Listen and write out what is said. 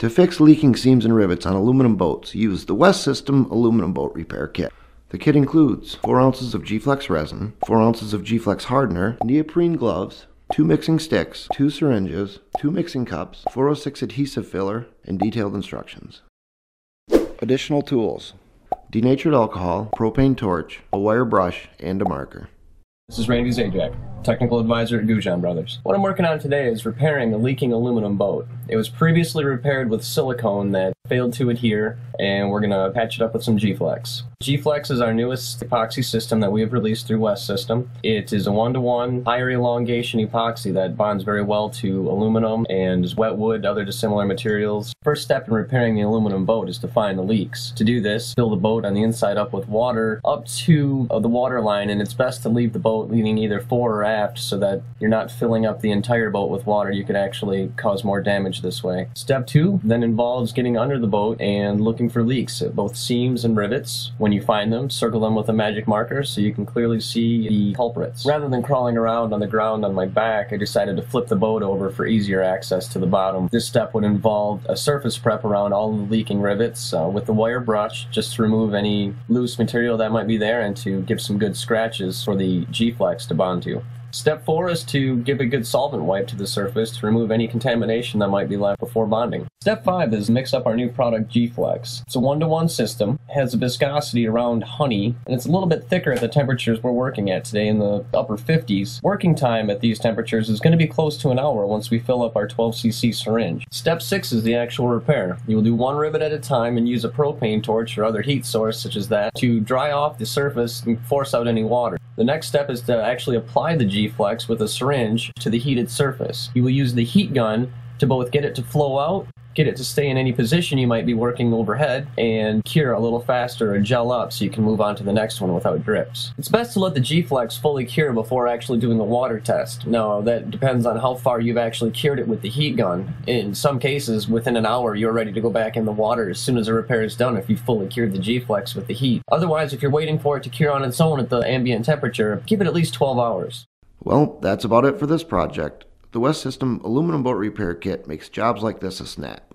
To fix leaking seams and rivets on aluminum boats, use the West System Aluminum Boat Repair Kit. The kit includes 4 ounces of G-Flex resin, 4 ounces of G-Flex hardener, neoprene gloves, 2 mixing sticks, 2 syringes, 2 mixing cups, 406 adhesive filler, and detailed instructions. Additional tools: denatured alcohol, propane torch, a wire brush, and a marker. This is Randy Zajac, technical advisor at Goujon Brothers. What I'm working on today is repairing a leaking aluminum boat. It was previously repaired with silicone that failed to adhere, and we're going to patch it up with some G-Flex. G-Flex is our newest epoxy system that we have released through West System. It is a 1-to-1 higher elongation epoxy that bonds very well to aluminum and wet wood, other dissimilar materials. First step in repairing the aluminum boat is to find the leaks. To do this, fill the boat on the inside up with water up to the water line, and it's best to leave the boat leaning either fore or aft so that you're not filling up the entire boat with water. You could actually cause more damage this way. Step 2 then involves getting under the boat and looking for leaks at both seams and rivets. When you find them, circle them with a magic marker so you can clearly see the culprits. Rather than crawling around on the ground on my back, I decided to flip the boat over for easier access to the bottom. This step would involve a surface prep around all of the leaking rivets with the wire brush, just to remove any loose material that might be there and to give some good scratches for the G-Flex to bond to. Step 4 is to give a good solvent wipe to the surface to remove any contamination that might be left before bonding. Step 5 is mix up our new product G-Flex. It's a 1-to-1 system, has a viscosity around honey, and it's a little bit thicker at the temperatures we're working at today in the upper 50s. Working time at these temperatures is going to be close to an hour once we fill up our 12cc syringe. Step 6 is the actual repair. You will do one rivet at a time and use a propane torch or other heat source such as that to dry off the surface and force out any water. The next step is to actually apply the G-Flex with a syringe to the heated surface. You will use the heat gun to both get it to flow out, get it to stay in any position you might be working overhead, and cure a little faster or gel up so you can move on to the next one without drips. It's best to let the G-Flex fully cure before actually doing a water test. Now, that depends on how far you've actually cured it with the heat gun. In some cases, within an hour, you're ready to go back in the water as soon as the repair is done if you fully cured the G-Flex with the heat. Otherwise, if you're waiting for it to cure on its own at the ambient temperature, give it at least 12 hours. Well, that's about it for this project. The West System Aluminum Boat Repair Kit makes jobs like this a snap.